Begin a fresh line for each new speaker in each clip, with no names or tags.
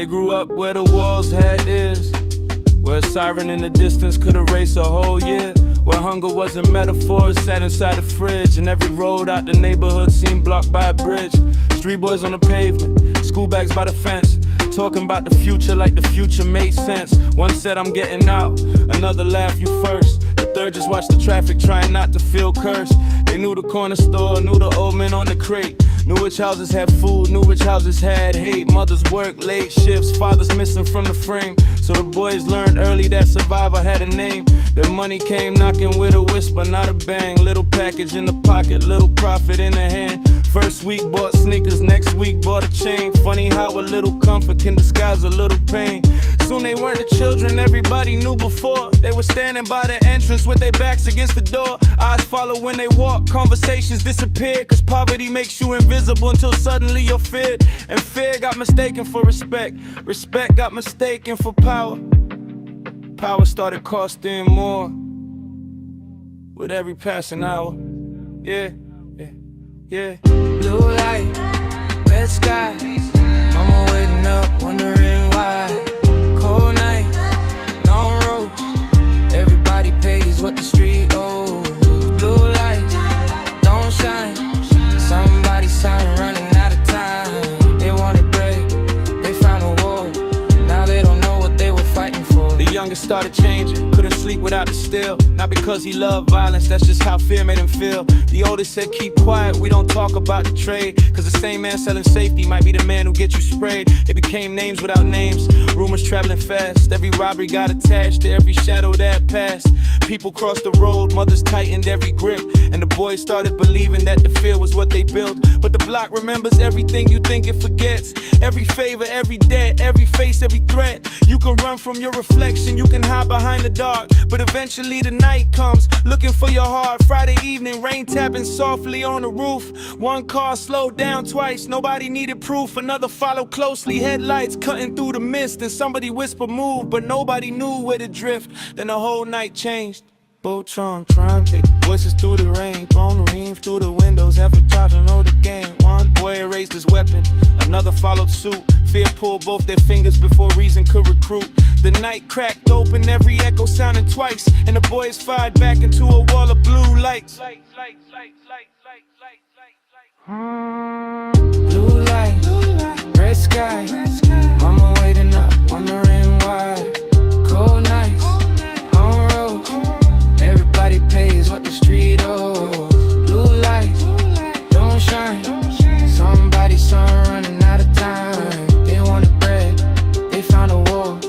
They grew up where the walls had ears, where a siren in the distance could erase a whole year, where hunger wasn't metaphors, sat inside a fridge, and every road out the neighborhood seemed blocked by a bridge. Street boys on the pavement, school bags by the fence, talking about the future like the future made sense. One said I'm getting out, another laughed you first, the third just watched the traffic trying not to feel cursed. They knew the corner store, knew the old man on the crate, knew which houses had food, knew which houses had hate. Mothers worked late shifts, fathers missing from the frame. So the boys learned early that survivor had a name. Their money came knocking with a whisper, not a bang. Little package in the pocket, little profit in the hand. First week bought sneakers, next week bought a chain. Funny how a little comfort can disguise a little pain. Soon they weren't the children everybody knew before. They were standing by the entrance with their backs against the door. Eyes follow when they walk, conversations disappear. Cause poverty makes you invisible until suddenly you're feared. And fear got mistaken for respect, respect got mistaken for power. Power started costing more with every passing hour. Yeah, yeah, yeah.
Blue light, red sky, mama waiting up, wondering why. Cold night, long road, everybody pays what the street owes. Blue lights, don't shine, somebody's sign running out of time. They wanted bread, they found a war, now they don't know what they were fighting for.
The youngest started changing, couldn't sleep without the still. Not because he loved violence, that's just how fear made him feel. The oldest said keep quiet, we don't talk about the trade. Cause the same man selling safety might be the man who gets you sprayed. It became names without names, rumors traveling fast. Every robbery got attached to every shadow that passed. People crossed the road, mothers tightened every grip, and the boys started believing that the fear was what they built. But the block remembers everything you think it forgets. Every favor, every debt, every face, every threat. You can run from your reflection, you can hide behind the dark, but eventually the night comes, looking for your heart. Friday evening, rain tapping softly on the roof. One car slowed down twice, nobody needed proof. Another followed closely, headlights cutting through the mist, and somebody whispered move, but nobody knew where to drift. Then the whole night changed. Botron, trying to take voices through the rain, phone ring through the windows, half a child to know the game. One boy raised his weapon, another followed suit. Fear pulled both their fingers before reason could recruit. The night cracked open, every echo sounding twice, and the boys fired back into a wall of blue lights.
Blue light, red sky, mama waiting up, wondering why. Cold nights, long road, everybody pays what the street owes. Blue lights, don't shine, somebody's son running out of time. They wanted bread, they found a war,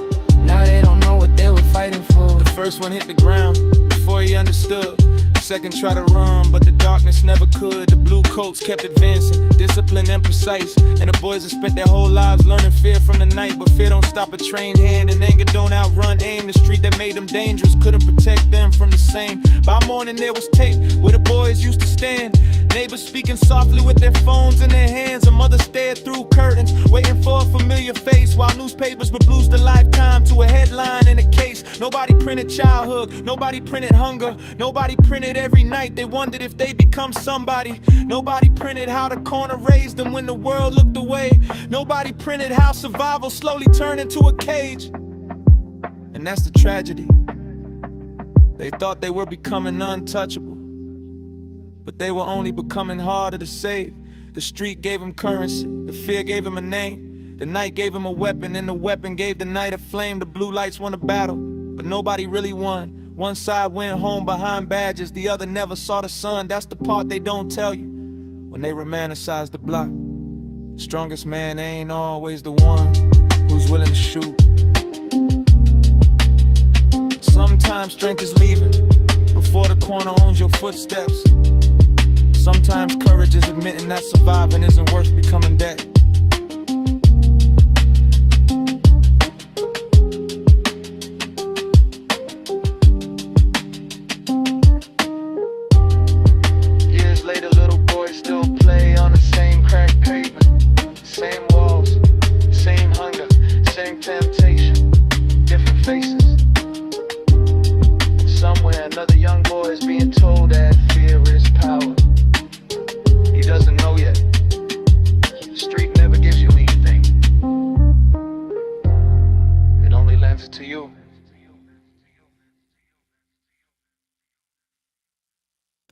now they don't know what they were fighting for.
The first one hit the ground before he understood. Second tried to run, but the darkness never could. The blue coats kept advancing, disciplined and precise. And the boys have spent their whole lives learning fear from the night. But fear don't stop a trained hand, and anger don't outrun aim. The street that made them dangerous couldn't protect them from the same. By morning there was tape where the boys used to stand. Neighbors speaking softly with their phones in their hands. A mother stared through curtains, waiting for a familiar face, while newspapers reduced the lifetime to a headline in a case. Nobody printed childhood, nobody printed hunger, nobody printed every night they wondered if they become somebody. Nobody printed how the corner raised them when the world looked away. Nobody printed how survival slowly turned into a cage. And that's the tragedy. They thought they were becoming untouchable, but they were only becoming harder to save. The street gave him currency, the fear gave him a name. The night gave him a weapon, and the weapon gave the night a flame. The blue lights won a battle, but nobody really won. One side went home behind badges, the other never saw the sun. That's the part they don't tell you when they romanticize the block. Strongest man ain't always the one who's willing to shoot. Sometimes strength is leaving before the corner owns your footsteps. Sometimes courage is admitting that surviving isn't worth becoming dead. Years later, little boys still play on the same cracked pavement. Same walls, same hunger, same temptation, different faces. Somewhere another young boy